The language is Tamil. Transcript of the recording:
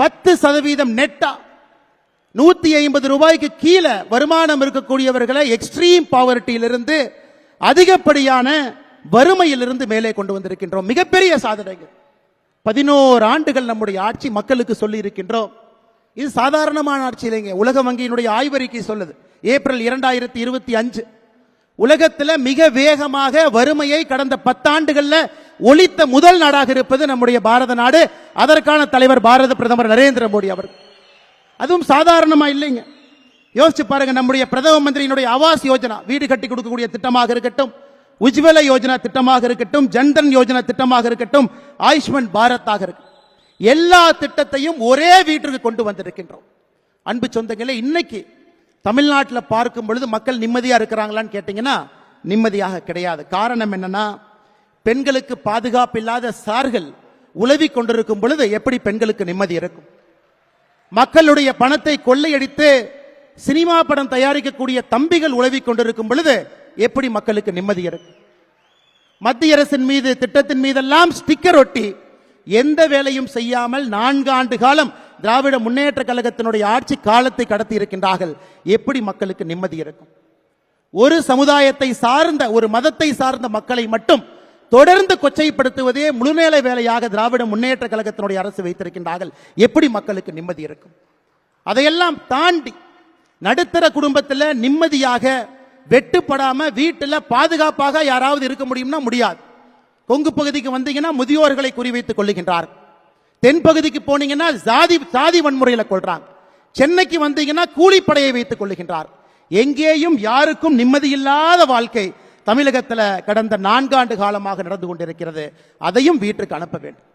10% நெட்டா 150 ரூபாய்க்கு கீழே வருமானம் இருக்கக்கூடியவர்களை எக்ஸ்ட்ரீம் பாவர்ட்டியிலிருந்து அதிகப்படியான வறுமையிலிருந்து மேலே கொண்டு வந்திருக்கின்றோம். மிகப்பெரிய சாதனைகள். 11 ஆண்டுகள் நம்முடைய ஆட்சி மக்களுக்கு சொல்லி இருக்கின்றோம். இது சாதாரணமான ஆட்சி இல்லைங்க. உலக வங்கியினுடைய ஆய்வறிக்கை சொல்லுது, ஏப்ரல் 2025 உலகத்தில் மிக வேகமாக வறுமையை கடந்த 10 ஆண்டுகள்ல ஒழித்த முதல் நாடாக இருப்பது நம்முடைய பாரத நாடு. அதற்கான தலைவர் பாரத பிரதமர் நரேந்திர மோடி அவர்கள். அதுவும் சாதாரணமா இல்லைங்க. யோசிச்சு பாருங்க, நம்முடைய பிரதம மந்திரியினுடைய ஆவாஸ் யோஜனா, வீடு கட்டி கொடுக்கக்கூடிய திட்டமாக இருக்கட்டும், உஜ்வல யோஜனா திட்டமாக இருக்கட்டும், ஜன்தன் யோஜனா திட்டமாக இருக்கட்டும், ஆயுஷ்மான் பாரத்தாக இருக்கட்டும், எல்லா திட்டத்தையும் ஒரே வீட்டிற்கு கொண்டு வந்திருக்கின்றோம். அன்பு சொந்தங்களே, இன்னைக்கு தமிழ்நாட்டில் பார்க்கும் பொழுது மக்கள் நிம்மதியா இருக்கிறாங்களான்னு கேட்டீங்கன்னா நிம்மதியாக கிடையாது. காரணம் என்னன்னா, பெண்களுக்கு பாதுகாப்பு இல்லாத சார்கள் உலவி கொண்டிருக்கும் பொழுது எப்படி பெண்களுக்கு நிம்மதி இருக்கும்? மக்களுடைய பணத்தை கொள்ளையடித்து சினிமா படம் தயாரிக்கக்கூடிய தம்பிகள் உலவி கொண்டிருக்கும் பொழுது எப்படி மக்களுக்கு நிம்மதி இருக்கும்? மத்திய அரசின் மீது திட்டத்தின் மீதெல்லாம் ஸ்டிக்கர் ஒட்டி எந்த வேலையும் செய்யாமல் 4 ஆண்டு காலம் திராவிட முன்னேற்ற கழகத்தினுடைய ஆட்சி காலத்தை கடத்தி இருக்கின்றார்கள். எப்படி மக்களுக்கு நிம்மதி இருக்கும்? ஒரு சமுதாயத்தை சார்ந்த, ஒரு மதத்தை சார்ந்த மக்களை மட்டும் தொடர்ந்து கொச்சைப்படுத்துவதே முழுநேர வேலையாக திராவிட முன்னேற்ற கழகத்தினுடைய அரசு வைத்திருக்கின்றார்கள். எப்படி மக்களுக்கு நிம்மதி இருக்கும்? அதையெல்லாம் தாண்டி நடுத்தர குடும்பத்தில் நிம்மதியாக வெட்டுப்படாம வீட்டில் பாதுகாப்பாக யாராவது இருக்க முடியும்னா முடியாது. கொங்கு பகுதிக்கு வந்தீங்கன்னா முதியோர்களை குறிவைத்துக் கொள்ளுகின்றார். தென் பகுதிக்கு போனீங்கன்னா சாதி வன்முறையில் கொள்றாங்க. சென்னைக்கு வந்தீங்கன்னா கூலிப்படையை வைத்துக் கொள்ளுகின்றார். எங்கேயும் யாருக்கும் நிம்மதியில்லாத வாழ்க்கை தமிழகத்தில் கடந்த 4 ஆண்டு காலமாக நடந்து கொண்டிருக்கிறது. அதையும் வீட்டுக்கு அனுப்ப வேண்டும்.